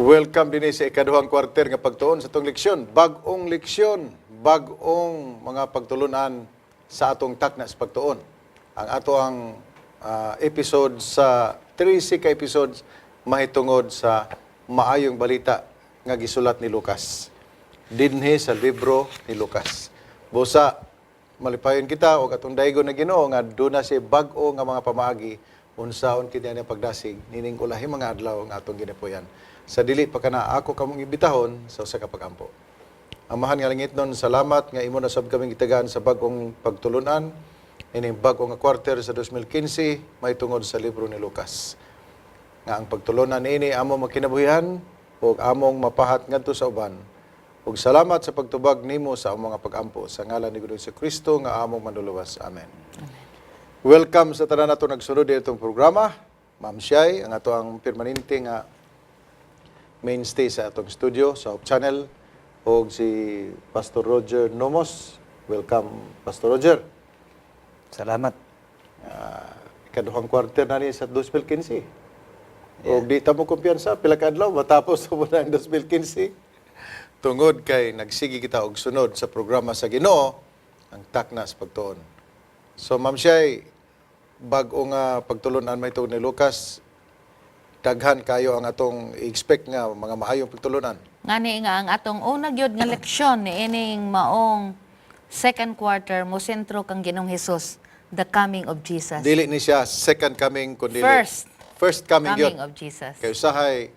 Welcome din sa ikaduhang kwarter nga pagtuon sa itong leksyon. Bag-ong leksyon, bag-ong mga pagtulunan sa atong takna sa pagtuon. Ang ato ang episode sa 3 ka episodes mahitungod sa maayong balita nga gisulat ni Lucas. Dinhi sa libro ni Lucas. Busa, malipayon kita o atong daygo na Ginoo nga doon na si bag-o nga mga pamaagi unsaon kini ang pagdasig nining ulahi mga adlaw nga atong ginapuyan. Sa dili pa kana ako kamong ibitahon sa usa ka pagampo. Amahan nga langit nun, salamat nga imo na sab kaming gitagaan sa bag-ong pagtulunan ining bag-o nga kwarter sa 2015 may tungod sa libro ni Lucas. Nga ang pagtulunan ini amo makinabuhian ug among mapahat ngadto sa uban. Ug salamat sa pagtubag nimo sa among mga pagampo sa ngalan ni Ginoong Kristo nga among manluluwas. Amen. Welcome sa tanan nato nagsunod itong programa. Ma'am Shai, ang ato ang permanente nga mainstay sa atong studio sa Hope Channel o si Pastor Roger Nomos. Welcome, Pastor Roger. Salamat. Ikaduhang kwarter na ni sa 2015. O di ta mo kumpiyansa, pila ka adlaw matapos mo na ang 2015. Tungod kay nagsigi kita og sunod sa programa sa Ginoo ang takna sa pagtuon. So Ma'am Shai, bag-o nga pagtulunan may tungod ni Lucas, daghan kayo ang atong i-expect nga mga maayong pagtulunan. Ngani nga ang atong una gyud nga leksyon ni ining maong second quarter mo sentro kang Ginoong Hesus, the coming of Jesus. Dili ni siya second coming kundi First coming coming yun. of Jesus. Kay usahay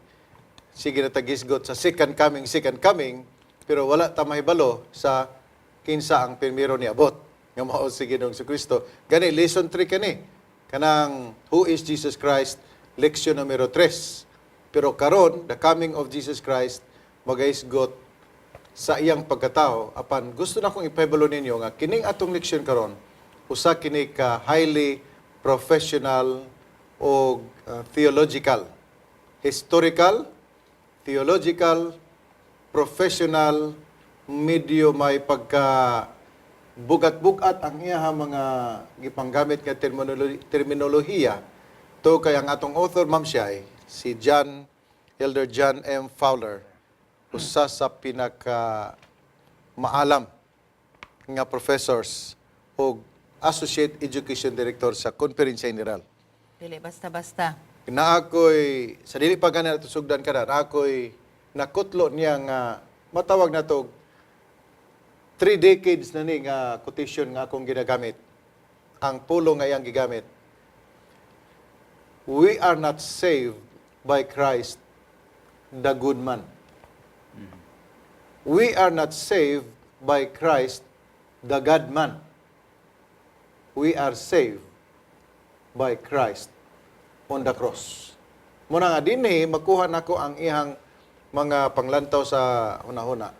sige na tagisgot sa second coming, pero wala ta mahibalo sa kinsa ang primero ni abot nga mao si Ginoong Kristo. Gani lesson 3 kani kanang who is Jesus Christ, leksyon numero 3. Pero karon the coming of Jesus Christ magaisgot sa iyang pagkatao. Apan gusto na kong ipahibalo ninyo nga kining atong leksyon karon usa kini ka highly professional o theological, historical, theological, professional, medyo may pagka bugat-bugat ang iya mga gipanggamit nga terminolohiya. To kay ang atong author, Ma'am Shai, si Elder John M. Fowler, usa sa pinaka maalam nga professors o Associate Education Director sa Konferensya General. Dili basta-basta. Na ako'y, sa dili pa ganun nato sugdan ka na, ako'y nakutlo niya nga, matawag na to, 3 decades na ni nga quotation nga akong ginagamit. Ang pulong nga iyang gigamit. We are not saved by Christ, the good man. We are not saved by Christ, the God man. We are saved by Christ on the cross. Muna nga dinhi makuha nako ang ihang mga panglantaw sa una-una.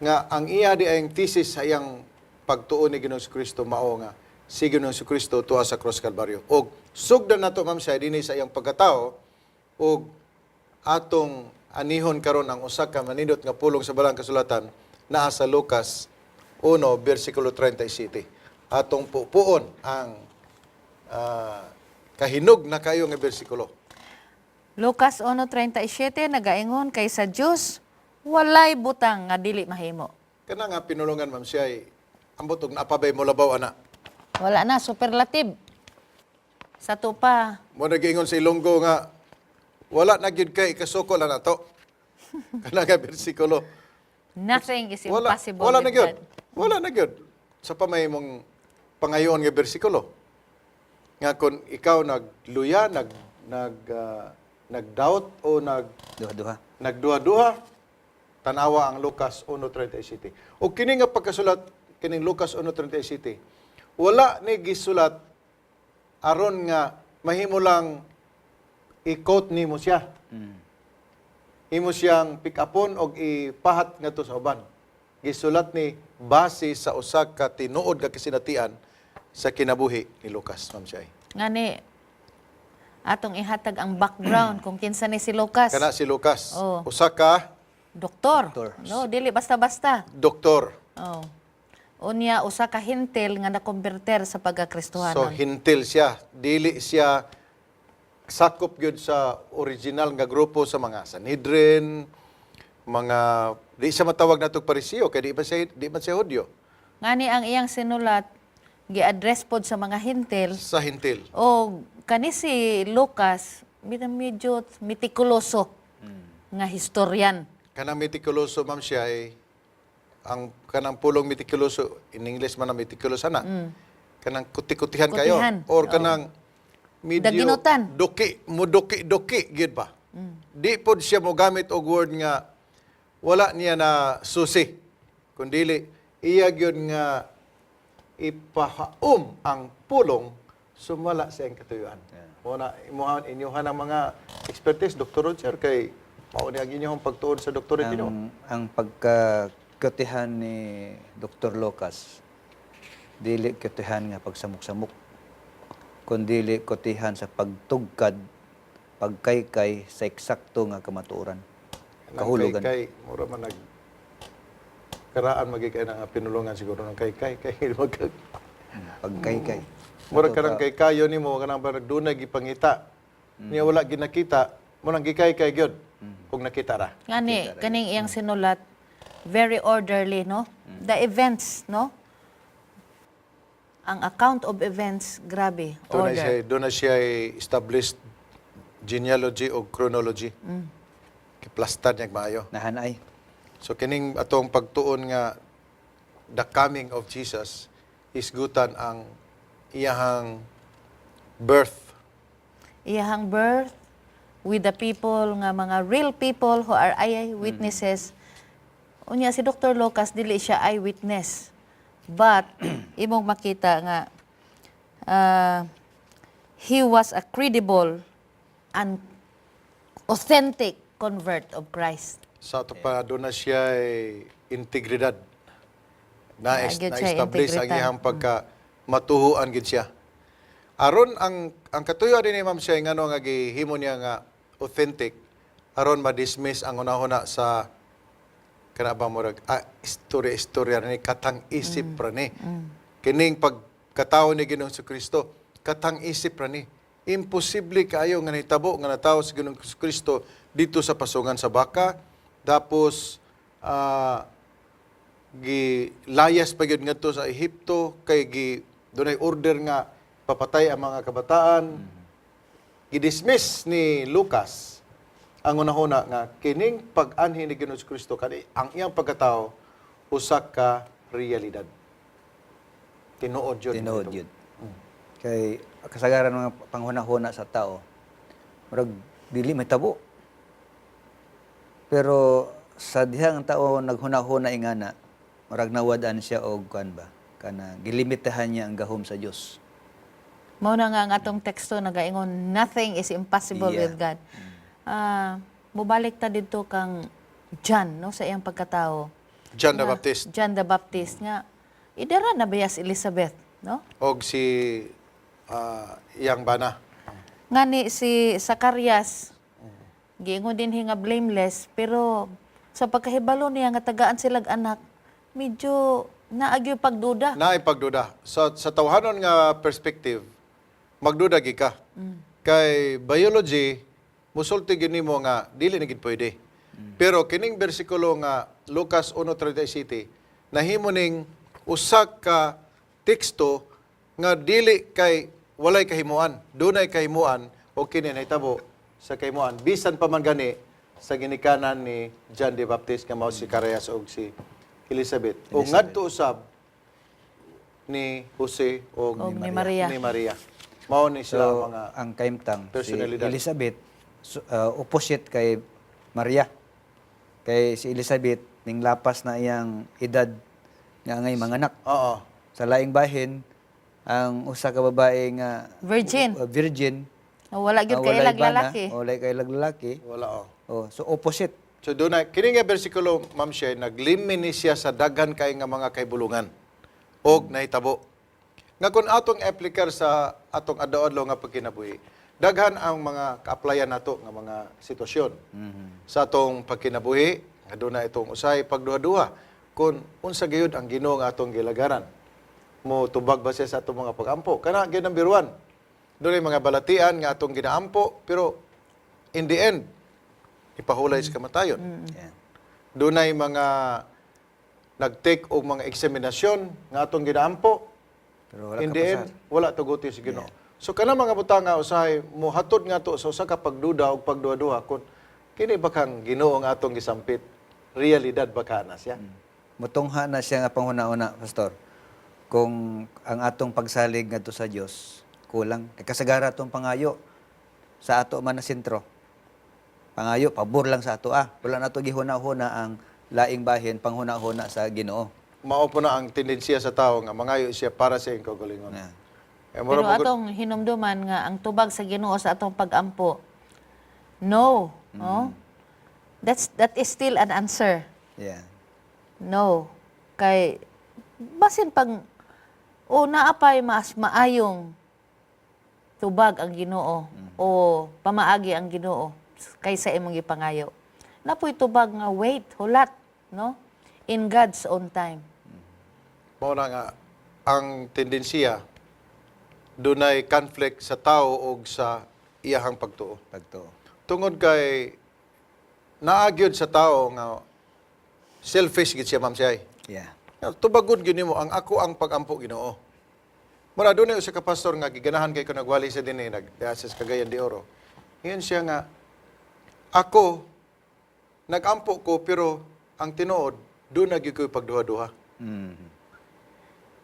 Nga ang iya di ang thesis sa iyang pagtuon ni Ginoong Kristo mao nga si Ginoong Kristo tuwa sa cross Kalbaryo. Og sugdan nato Ma'am Shai dinhi sa iyang pagkatao og atong anihon karon ang usa ka manindot nga pulong sa balang kasulatan naa sa Lucas 1 bersikulo 37. Atong pupuon ang kahinog na kayo nga bersikulo. Lucas 1:37 nagaingon kay sa Dios walay butang nga dili mahimo. Kana nga pinulungan Ma'am Shai, ambot og naapabay mo labaw ana. Wala na superlative. Sa tupa. Mo nagingon sa Ilonggo nga wala na gyud kay ikasukol na to. Kana nga bersikulo. Nothing is Wala, impossible wala na with gyud. God. Wala na gyud. Sa pamahimong pangayon nga bersikulo. Nga kung ikaw nagluya, nag-doubt o Duha-duha. nagduha-duha, tanawa ang Lucas 1:37. O kini nga pagkasulat kining Lucas 1:37, wala ni gisulat aron nga mahimo lang i-quote nimo siya. Imo siyang pick-upon og ipahat ngadto sa uban. Gisulat ni base sa usa ka tinuod nga kasinatian sa kinabuhi ni Lucas, Ma'am Shai. Ngani atong ihatag ang background kung kinsa ni si Lucas. Kana si Lucas, Oh. usa ka Doktor. Doktor. No, dili basta-basta. doktor. Oh. Unya usa ka hintil nga nakonberter sa pagkakristohanon. So hintil siya, dili siya sakop gyud sa original nga grupo sa mga Sanhedrin, mga di siya matawag natong Pariseo kay di man siya Hudyo, Ngani ang iyang sinulat gi-address pod sa mga hintil sa Hintil. o kani si Lucas medyo mitikuloso nga historian. Kanang metikuloso ma'am siya ay ang kanang pulong metikuloso in English man ang meticulous ana. Kanang kuti-kutihan kayo Kutihan, or oo. kanang medyo Daginutan. doki gid ba. Di pod siya mo gamit og word nga wala niya na susi kundili iya gyud nga ipahaom ang pulong sumala sa iyang katuyuan. Muna inyuhan ang mga expertise Dr. Roger kay mao ni ang inyong pagtuon sa doktor Ginoo. Ang pagkakutihan ni Dr. Lucas, dili kutihan nga pagsamok-samok, kundi kutihan sa pagtugkad, pagkaykay sa eksakto nga kamatuoran. Kahulugan. Kay mura man nag karaan magikay nga pinulungan siguro ng kay Pagkaykay. mura ka ng kay kayo nimo kanang parang dunay gipangita. Niya wala ginakita, mo nang gikay gyud kung nakita ra. Ngani kaning iyang sinulat very orderly, no? The events, no? Ang account of events, grabe, order. Doon na siya established genealogy o chronology. Kiplastad niya maayo. Nahanay. So kining atong pagtuon nga the coming of Jesus isgutan ang iyahang birth. Iyahang birth with the people nga mga real people who are eyewitnesses. Unya si Dr. Lucas dili siya eyewitness. But imong makita nga he was a credible and authentic convert of Christ. Sa ato pa doon na siya integridad. Naagid siya Na-establish ang integridad. iyang pagka matuhuan gid siya. Aron ang katuyuan din ni Ma'am siya ngano nga gihimo niya nga authentic aron ma-dismiss ang unahuna sa kana ba murag istorya ni katang isip ra ni. Kining pagkatawo ni Ginoong Kristo katang isip ra ni. Imposible kaayo nga nahitabo nga natawo si Ginoong Kristo dito sa pasungan sa baka. Tapos gilayas pa gyud ngadto sa Ehipto kay dunay order nga papatay ang mga kabataan. Gidismiss ni Lucas ang unahuna nga kining pag-anhi ni Ginoong Kristo kani ang iyang pagkatao usa ka realidad. Tinuod yun. Tinuod yun. Kay kasagaran mga panghuna-huna sa tao, murag dili may tabo. Pero sa dihang tao naghuna-huna ingana, murag nawad-an siya og kuan ba, kana gilimitahan niya ang gahom sa Dios. Mao na nga ang atong teksto nagaingon nothing is impossible Yeah. with God. Mubalik ta didto kang John, no, sa iyang pagkatao. John the Baptist John the Baptist nga idara na biya si Elizabeth, no? og si iyang bana. Ngani si Zacarias giingon din nga blameless pero sa pagkahibalo niya nga tagaan silag anak medyo naagyo pagduda. Naay pagduda. Sa tawhanon nga perspective, magduda gid ka. Kay biology, musulti gyud nimo nga dili na gid pwede. Pero kining bersikulo nga Lucas 1:37 nahimo ning usa ka teksto nga dili kay walay kahimuan, dunay kahimuan o kini nahitabo sa kahimuan bisan pa man gani sa ginikanan ni John the Baptist nga mao si Zacarias ug si Elizabeth. O ngadto usab ni Jose o Og ni Maria. Mao ni sila So, mga ang kaimtang si personalidad. Elizabeth opposite kay Maria. Kay si Elizabeth ning lapas na iyang edad nga ngay manganak. oo. Sa laing bahin ang usa ka babae nga Virgin. virgin Wala gyud kay walay ilag bana, lalaki. walay kay ilag lalaki. Wala oh. Oh, so opposite. So doon na, kini nga bersikulo, Ma'am Shay, naglimini siya sa daghan kay nga mga kaibulungan. Og nahitabo. Nga kung atong aplikar sa atong adlaw-adlaw nga pagkinabuhi, daghan ang mga ka-applyan nato nga mga sitwasyon. Sa atong pagkinabuhi, nga doon na itong usay pagduha-duha, kung unsa gayud ang Ginoo nga atong gilagaran. Mo tubag ba siya sa atong mga pagampo? Kana gyud number 1. Doon ay mga balatian nga atong ginaampo, pero in the end, ipahulay sa kamatayon. Yeah. Doon ay mga nag-take og mga eksaminasyon nga atong ginaampo. Pero wala In ka the pasar. end, wala tuguti sa Ginoo. So kana mga butanga usahay mo hatod nga to sa usa ka pagduda og pagduha-duha kun kini ba kang Ginoo nga atong gisampit? Realidad ba kana siya? Mutungha na siya nga panghuna-una, Pastor. Kung ang atong pagsalig ngadto sa Dios kulang, kay kasagara atong pangayo sa ato man na sentro. Pangayo pabor lang sa ato Wala na to gihuna-huna ang laing bahin panghuna-huna sa Ginoo. Mao po na ang tendensiya sa tao nga mangayo siya para sa iyong kaugalingon. Na. Pero atong hinumduman nga ang tubag sa Ginoo sa atong pag-ampo. No, no? That is still an answer. Yeah. No. Kay basin pag naapay mas maayong tubag ang Ginoo o pamaagi ang Ginoo kaysa imong gipangayo. Napoy tubag nga wait, hulat, no? In God's own time. Mao na nga ang tendensiya dunay conflict sa tao og sa iyahang pagtuo. Pagtuo. Tungod kay naagyod sa tao nga selfish gid siya, ma'am siya. Yeah. Tubagod gini mo ang ako ang pagampo Ginoo. Mura dunay usa ka pastor nga giganahan kay ko nagwali sa dinhi nag-assess Cagayan de Oro. Iyon siya nga ako nagampo ko pero ang tinuod do na gyud ko pagduha-duha. Mhm.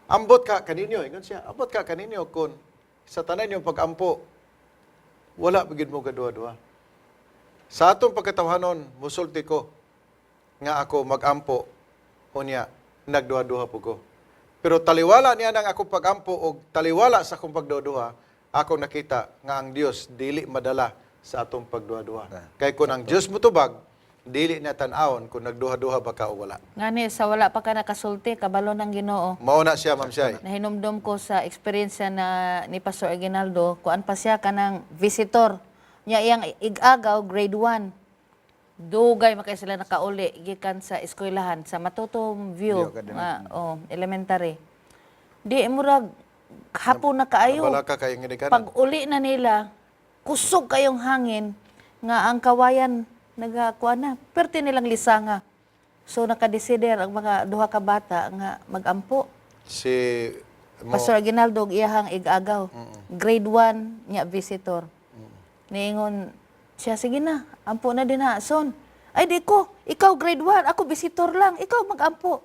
Ambot ka kaninyo, ingon siya. Ambot ka kaninyo kun sa tanan yung pagampo wala bigid mo gaduha-duha. Sa atong pagkatawhanon musulti ko nga ako magampo unya nagduha-duha po ko. Pero taliwala niya nang ako pagampo o taliwala sa akong pagduha-duha, ako nakita nga ang Dios dili madala sa atong pagduha-duha. Kay kun ang Dios mutubag, dili na tan-awon kung nagduha-duha ba ka o wala. Ngani sa wala pa ka nakasulti kabalo ng Ginoo. Mao na siya, Ma'am Shay. Nahinumdum ko sa experience na ni Pastor Aguinaldo, kuan pa siya kanang visitor. Nya iyang igagaw grade 1. Dugay makay sila nakauli gikan sa eskwelahan sa Matutom View, View Academy. Elementary. Di murag hapon na kaayo. Wala ka kayong ginikanan. Pag uli na nila, kusog kayong hangin nga ang kawayan nagakuha na. Perti nilang lisanga. So nakadesider ang mga duha ka bata nga magampo. Si Pastor Aguinaldo og iyahang igagaw. Grade 1 nya visitor. Niingon siya, sige na, ampo na din ha. Son, ay di ko, ikaw grade 1, ako visitor lang, ikaw mag-ampo.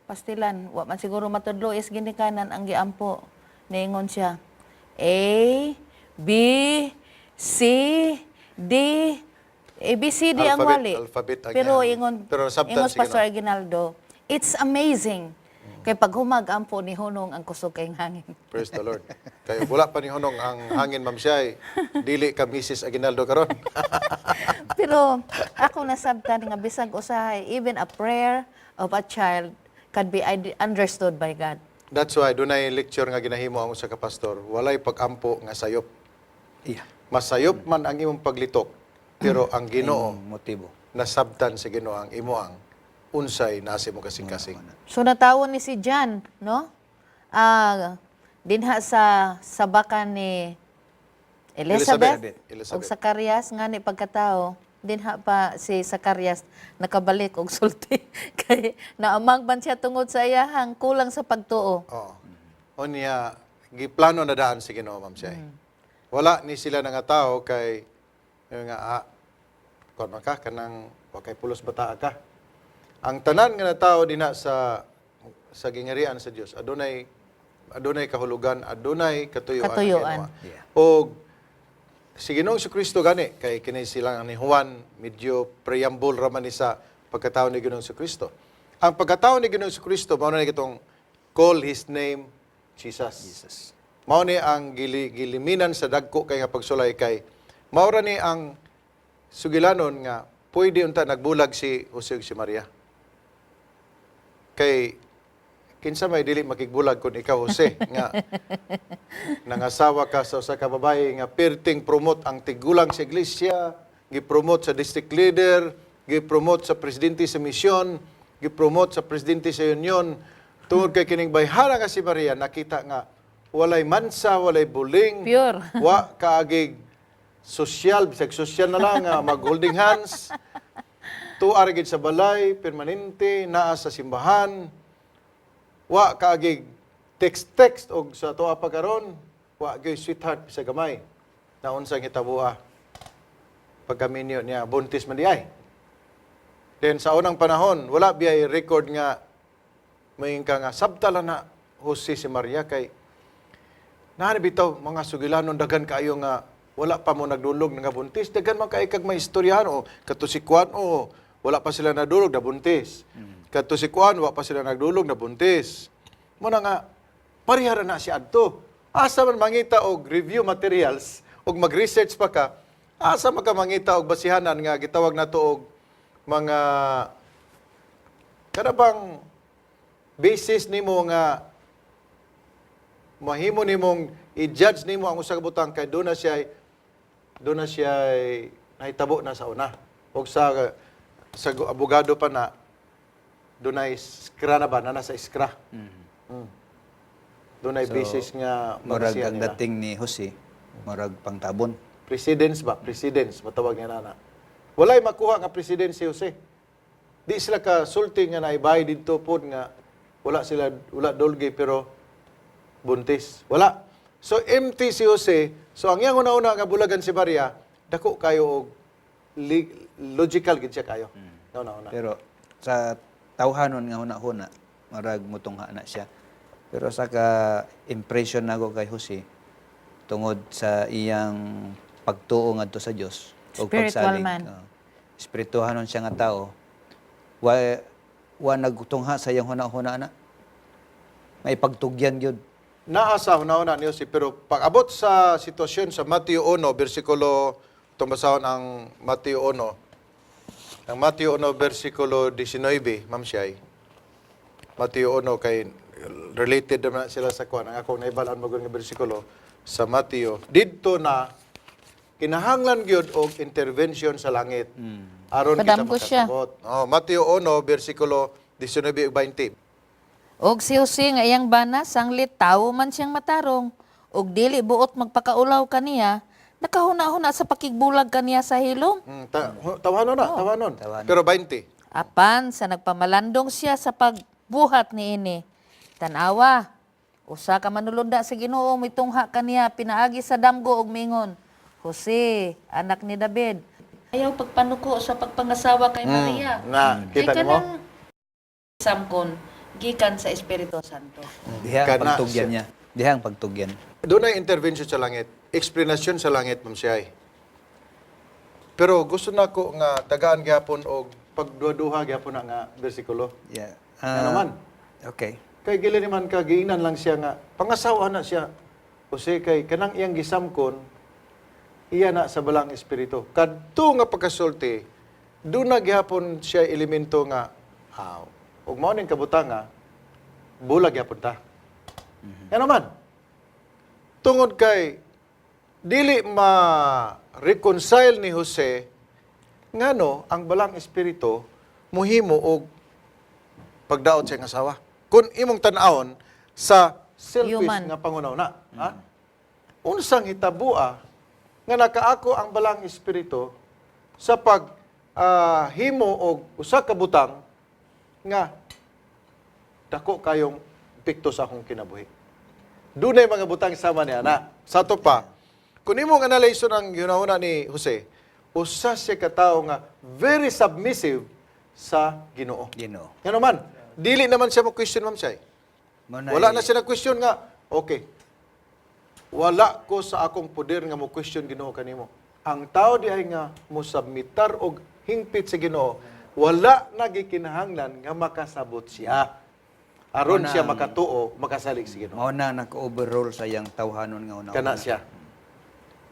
Pastilan, wa man siguro matudlo is ginikanan ang giampo. Niingon siya, A, B, C, D, ABCD ang wali. Alphabet ang Pero yan. ingon, Pero sabtan, ingon sige Pastor na. Aguinaldo, it's amazing. Kay pag humag-ampo ni Hunong ang kusog kayong hangin. Praise the Lord. Kaya wala pa ni Hunong ang hangin, Ma'am Shay. Dili ka Mrs. Aguinaldo karon. Pero ako nasabtan nga bisag usahay, even a prayer of a child can be understood by God. That's why dunay lecture nga ginahimo ang usa ka pastor, walay pag-ampo nga sayop. Yeah. Masayop man ang imong paglitok, pero ang Ginoo Ang motibo. nasabtan sa Ginoo ang imo ang unsay nasi mo kasing-kasing. So natawon ni si John, no? Dinha sa sabakan ni Elizabeth, Elizabeth. og Zacarias nga ni pagkatao, dinha pa si Zacarias nakabalik og sulti kay naamang ban siya tungod sa iyahang kulang sa pagtuo. Oo. Unya giplano na daan si Ginoo, Ma'am Shay. Wala ni sila nga tao kay nga kon man ka kanang wa kay pulos bata ka. Ang tanan nga na tao dinha sa gingarian sa Dios adunay kahulugan, adunay katuyuan. Katuyuan. Yeah. O si Ginoong Kristo gani kay kini silang ni Juan medyo preamble ra man ni sa pagkatao ni Ginoong Kristo. Ang pagkatao ni Ginoong Kristo mao na kitong call his name Jesus. Mao ni ang giliminan sa dagko kay nga pagsulay kay mao ra ni ang sugilanon nga pwede unta nagbulag si Jose ug si Maria. Kay kinsa may dili makigbulag kun ikaw Jose nga nangasawa ka sa usa ka babae nga perting promote ang tigulang sa iglesia, gi-promote sa district leader, gi-promote sa presidente sa misyon, gi-promote sa presidente sa union. Tungod kay kining bayhana nga si Maria nakita nga walay mansa, walay buling. Pure. Wa kaagig sosyal, bisag sosyal na lang, mag-holding hands. Tuar gid sa balay, permanente, naa sa simbahan. Wa kaagig text-text og sa tuwa pa karon, wa gyud sweetheart sa gamay. Naunsang hitabua. Pagkaminyo niya buntis man diay. Then sa unang panahon, wala biyay record nga may ka nga sabtala na Jose si Maria kay bitaw mga sugilanon daghan kaayo nga wala pa mo nagdulog nga buntis, daghan man kay kag may istoryahan o kato si Juan o wala pa sila nadulog na buntis. Kato si Juan wala pa sila nagdulog na buntis. Muna nga parihara na si adto. Asa man mangita og review materials og mag-research pa ka, asa man ka mangita og basihanan nga gitawag nato og mga kada bang basis nimo nga mahimo nimong i-judge nimo ang usa ka butang kay doon na siya nahitabo na sa una. Og sa abogado pa na doon ay iskra na ba na nasa iskra. Doon ay So, basis nga Murag magasihan ang nila. dating ni Jose, murag pangtabon. Presidents ba? Presidents matawag niya na. Walay makuha nga president si Jose. Di sila ka sulti nga naibay dito pod nga wala dolgi pero buntis. Wala. So empty si Jose. So ang iyang una-una nga bulagan si Maria, dako kayo og logical gid siya kayo. Una-una. Pero sa tawhanon nga huna-huna, marag mutungha na siya. Pero sa ka-impression nako kay Jose, tungod sa iyang pagtuo ngadto sa Dios o Spiritual pagsalig. man. Espirituhanon siya nga tao. Wa nagtungha sa iyang huna-huna na. May pagtugyan gyud. Naa sa una-una ni Jose, pero pag-abot sa sitwasyon sa Mateo 1, versikulo, itong basahon ang Mateo 1, ang Mateo 1, versikulo 19, Ma'am Shay. Mateo 1, kay related naman sila sa kuwan. Ang akong naibalaan magod nga versikulo sa Mateo. Dito na, kinahanglan gyud og intervention sa langit. Aron kita Padam ko siya. makasabot. Mateo 1, versikulo 19 ug 20. Og si Jose nga iyang bana sanglit tawo man siyang matarong og dili buot magpakaulaw kaniya, nakahuna-huna sa pakigbulag kaniya sa hilom. Tawanon na, tawanon. Pero 20. Apan sa nagpamalandong siya sa pagbuhat niini. Tanawa, usa ka manulunda sa Ginoo mitungha kaniya pinaagi sa damgo og mingon, Jose, anak ni David, ayaw pagpanuko sa pagpangasawa kay Maria. Kita Kay nimo? kanang samkon gikan sa Espiritu Santo. Diha ang Kana pagtugyan siya. niya. Diha ang pagtugyan. Doon ay intervention sa langit. Explanation sa langit, Ma'am Siyay. Pero gusto na ko nga tagaan gyapon og pagduha-duha gyapon na nga bersikulo. Yeah. Nga naman. Okay. Kay gili naman ka giingnan lang siya nga pangasawa na siya. Kasi kay kanang iyang gisamkon iya na sa balang espiritu. Kadto nga pagkasulti, doon na gyapon siya elemento nga ug mao ning kabutang nga bulag gyapon ta. Yan naman. Tungod kay dili ma-reconcile ni Jose ngano ang balang espiritu muhimo og pagdaot sa iyang asawa. Kung imong tan-awon sa selfish Human. nga pangunaw-na, ha? Unsang hitabua nga nakaako ang balang espiritu sa pag himo og usa ka butang nga dako kayong epekto sa akong kinabuhi. Dunay mga butang sama niya na. Sa to pa, kung imong analyze ang ginahuna ni Jose, usa siya ka tawo nga very submissive sa Ginoo. Ginoo. Nga naman, dili naman siya mo question, Ma'am Shay. Wala na siya na question nga, okay, wala ko sa akong poder nga mo question Ginoo kanimo. Ang tao di ay nga mo submitar og hingpit sa Ginoo, wala nagikinahanglan nga makasabot siya. Aron Una siya ang- makatuo, makasalig sa Ginoo. Mao na naka-overrule sa iyang tawhanon nga una. Kana siya.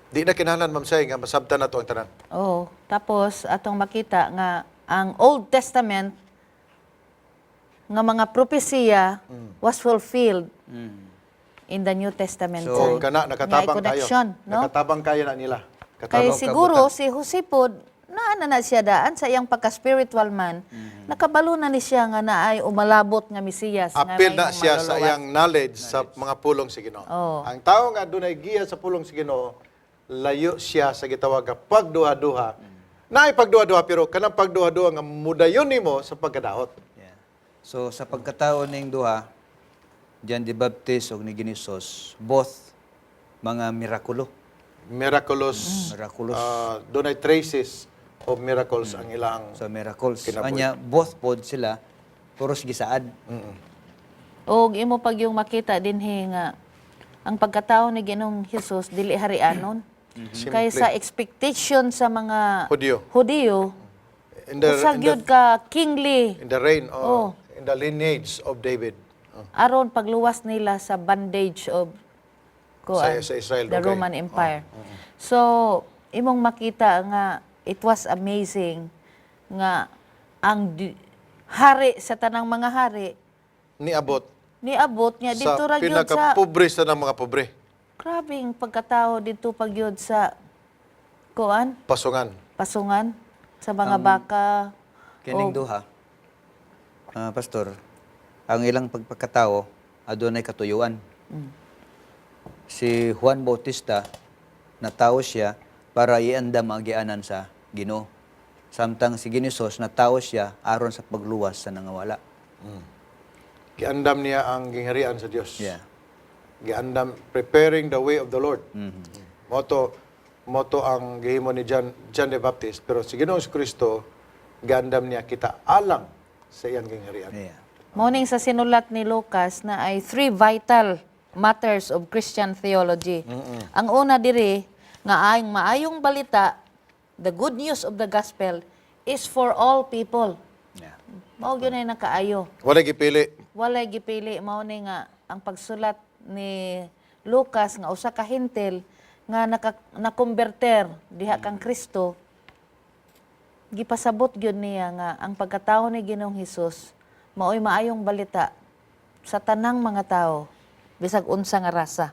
Di na kinahanglan, Ma'am Shay, nga masabtan na to ang tanan. Oh, tapos atong makita nga ang Old Testament nga mga propesiya was fulfilled in the New Testament. So, kana, Nga nakatabang kayo. connection, no? Nakatabang kayo na nila. Kay Katabang siguro si Jose pod na siya daan sa iyang pagka-spiritual man. Nakabalo na ni siya nga naay umalabot nga Mesiyas. nga Apil na mayong siya sa maluluwas. iyang knowledge sa mga pulong sa Ginoo. Oo. Ang tao nga dunay giya sa pulong sa Ginoo, layo siya sa gitawag nga pagduha-duha. Naay pagduha-duha pero kanang pagduha-duha nga mudayon nimo sa pagkadaot. Yeah. So sa pagkatao ning duha, John the Baptist ug ni Ginisos, both mga mirakulo. Miraculous. Miraculous. Dunay traces of miracles ang ilang So miracles. Kinabuhi. Anya both pod sila puros gisaad. Og imo pag yung makita dinhi nga ang pagkatao ni Ginoong Hesus dili harianon. Kay sa expectation sa mga Hudyo. In the, usa gyud ka kingly in the reign Oh. in the lineage of David. aron pagluwas nila sa bandage of Sa Israel, the okay. Roman Empire. So imong makita nga it was amazing nga ang hari sa tanang mga hari Niabot niabot niya dito sa ra gyud sa pinaka-pobre sa mga pobre. grabing pagkatao dito pagyud sa kuan Pasungan. pasungan sa mga baka. Kining duha, pastor, ang ilang pagpakatao adunay katuyuan. Si Juan Bautista natawo siya para iandam ang agianan sa Ginoo. Samtang si Ginisos natawo siya aron sa pagluwas sa nangawala. Giandam niya ang gingharian sa Dios. Yeah. Giandam preparing the way of the Lord. Moto ang gihimo ni John the Baptist, pero si Ginoong Kristo giandam niya kita alang sa iyang gingharian. Yeah. Morning sa sinulat ni Lucas na ay 3 vital matters of Christian theology. Ang una diri nga ay maayong balita, the good news of the gospel is for all people. Yeah. Mao gyud ay nakaayo. Wala gipili. Walay gipili mao ni nga ang pagsulat ni Lucas nga usa ka hintil nga nakonberter diha kang Kristo. Gipasabot gyud niya nga ang pagkatao ni Ginoong Hesus maoy maayong balita sa tanang mga tao bisag unsa nga rasa.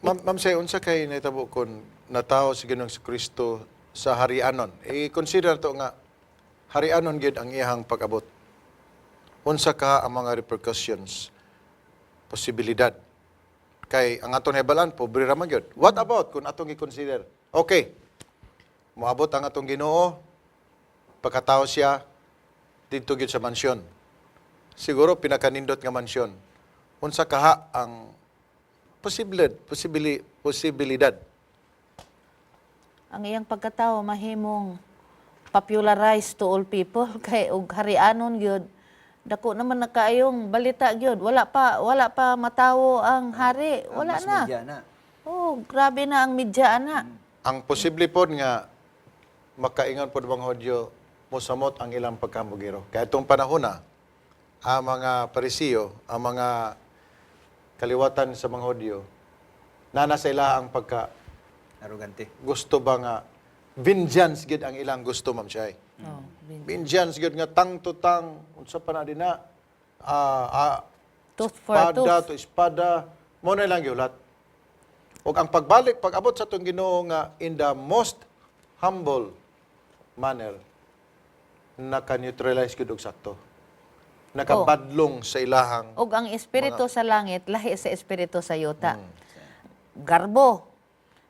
Ma'am say unsa kay nahitabo kon natawo si Ginoong Kristo sa harianon? I-consider to nga harianon gyud ang iyang pag-abot. Unsa ka ang mga repercussions, posibilidad. Kay ang aton hebalan pobre ra man gyud. What about kung atong i-consider? Okay. Moabot ang atong Ginoo, pagkatao siya didto gyud sa mansyon. Siguro pinakanindot nga mansyon. Unsa kaha ang posibilidad. Ang iyang pagkatao mahimong popularized to all people kay og harianon gyud dako naman nakaayong balita gyud wala pa matawo ang hari wala Mas na. media na. Oh, grabe na ang media ana. Ang posible pod nga makaingon pod mga Hudyo mosamot ang ilang pagkamugiro. Kaya itong panahon na ang mga Parisiyo, ang mga kaliwatan sa mga Hudyo, nasa ila ang pagka Arrogante. gusto ba nga vengeance gid ang ilang gusto, Ma'am Chay. Oh, Vengeance gid nga tang to tang unsa pa na dinha tooth for a espada tooth. to espada mo na lang gyulat. Og ang pagbalik pag-abot sa tong Ginoo nga in the most humble manner naka-neutralize gid og sakto. Nakabadlong sa ilahang Og ang espiritu sa langit lahi sa espiritu sa yuta. Garbo.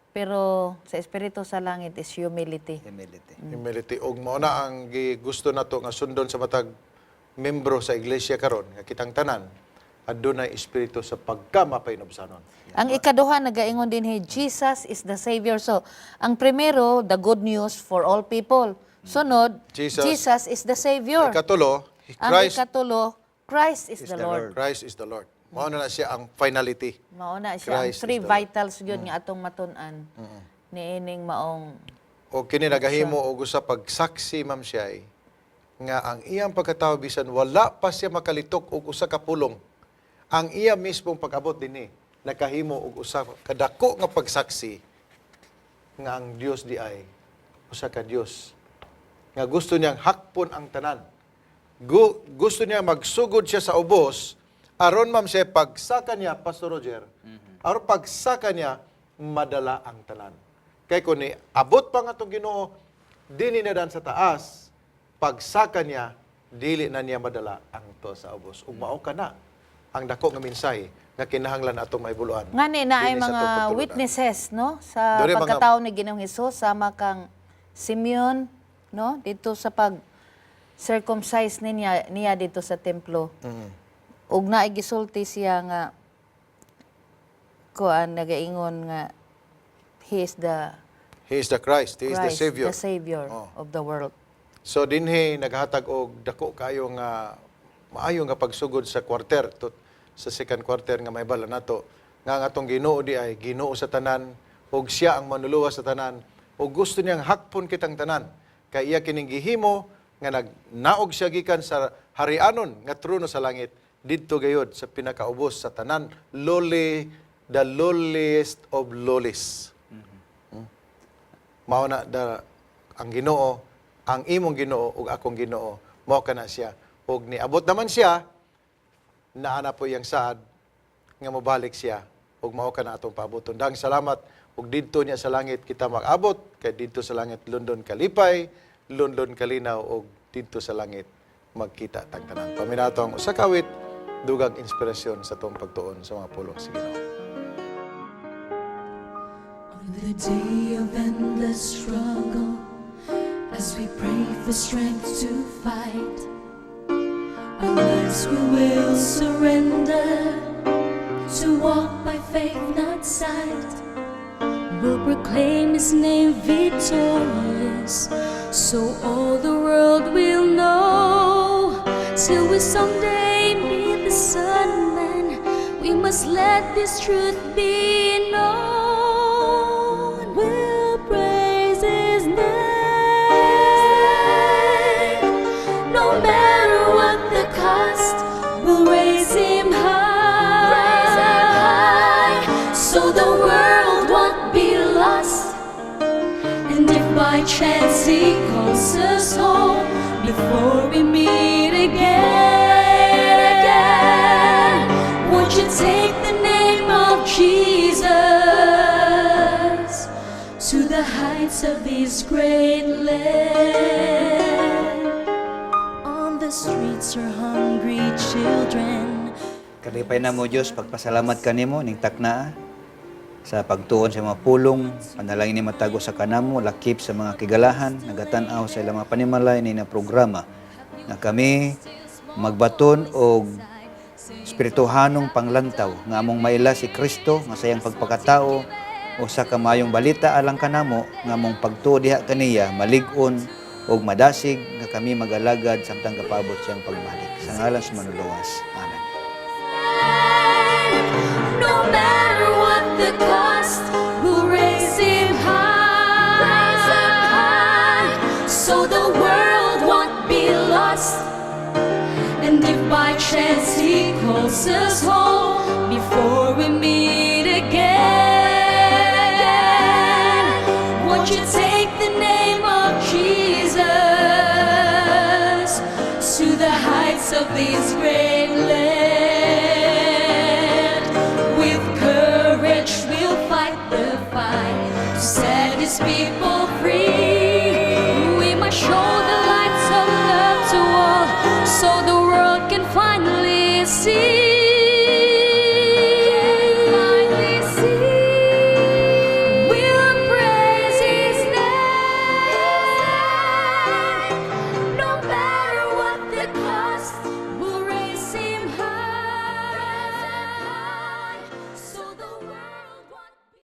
Pero sa espiritu sa langit is humility. Humility. humility. Og mao na ang gusto nato nga sundon sa matag membro sa iglesia karon nga kitang tanan adunay espiritu sa pagkamapayinobsanon. Ang ikaduha nagaingon din Jesus is the Savior. So, ang primero, the good news for all people. Sunod, Jesus is the Savior. Ikatulo, Ang ikatulo, Christ is the Lord. Christ is the Lord. Mao na siya ang finality. Mauna siya. Ang Christ is 3 the Lord. vitals yun nga atong matun-an. Niining maong O kini nagahimo og usa pagsaksi, Ma'am Shay, nga ang iyang pagkatao bisan wala pa siya makalitok og usa ka pulong. Ang iya mismong pag-abot dinhi nakahimo og usa kadako nga pagsaksi nga ang Dios di ay usa ka Dios nga gusto niyang hakpon ang tanan. Gusto niya magsugod siya sa ubos aron, Ma'am Shay, pagsaka niya, Pastor Roger, aron pagsaka niya madala ang tanan. Kay kung abot pa nga itong Ginoo, dili na dan sa taas, pagsaka niya, dili na niya madala ang to sa ubos. Ug mao kana ang dako nga mensahe nga kinahanglan atong maibuluan. Ngani na ay Dinhi sa mga atong pagtulunan. witnesses, no? Sa Dori mga- pagkatao ni Ginoong Hesus, sama kang Simeon, no? Dito sa pag-circumcise niya dito sa templo. Ug naay gisulti siya nga kuan nagaingon nga he is the He is the Christ. He is the Christ, Savior. the Savior Oh. of the world. So dinhi naghatag og dako kayo nga maayo nga pagsugod sa quarter sa second quarter nga maibala nato nga ang atong Ginoo di ay Ginoo sa tanan ug siya ang manluluwas sa tanan ug gusto niyang hakpon kitang tanan kay iya kining gihimo nga nagnaog siya gikan sa harianon nga trono sa langit didto gayud sa pinakaubos sa tanan, the lowliest of lowlies. Mao na ang Ginoo, ang imong Ginoo ug akong Ginoo, mao kana siya. Ug niabot naman siya naana po iyang saad nga mobalik siya ug mao kana atong paaboton. Dang salamat ug didto niya sa langit kita mag-abot kay didto sa langit London kalipay, London kalinaw ug didto sa langit magkita tang tanan. Paminato ang usa ka awit dugang inspirasyon sa tong pagtuon sa mga pulong sa Ginoo. On the day of endless struggle, as we pray for strength to fight, our lives we will surrender to walk by faith, not sight. We'll proclaim His name victorious, so all the world will know. Till we someday meet the Son, man, we must let this truth be known. We'll praise His name, no matter what the cost. We'll raise Him high, so the world won't be lost. And if by chance He calls us home before we meet again, won't you take the name of Jesus to the heights of this great land? On the streets are hungry children. Kalipay na mo Diyos, pagpasalamat kanimo ning takna sa pagtuon sa mga pulong, panalangin ni matago sa kanamo, lakip sa mga kigalahan, nagatan-aw sa ilang mga panimalay ni na programa na kami magbaton og espirituhanong panglantaw nga among maila si Kristo nga sayang pagpakatao o sa kamayong balita alang kanamo nga among pagtuo diha kaniya malig-on og madasig nga kami mag-alagad samtang kapabot siyang pagbalik. Sa ngalan sa Manuluwas. Amen. No matter what the cost, we'll raise Him high, so the world won't be lost. And if by chance He calls us home before we meet again, won't you take the name of Jesus to the heights of this great land? With courage we'll fight the fight to set His people free.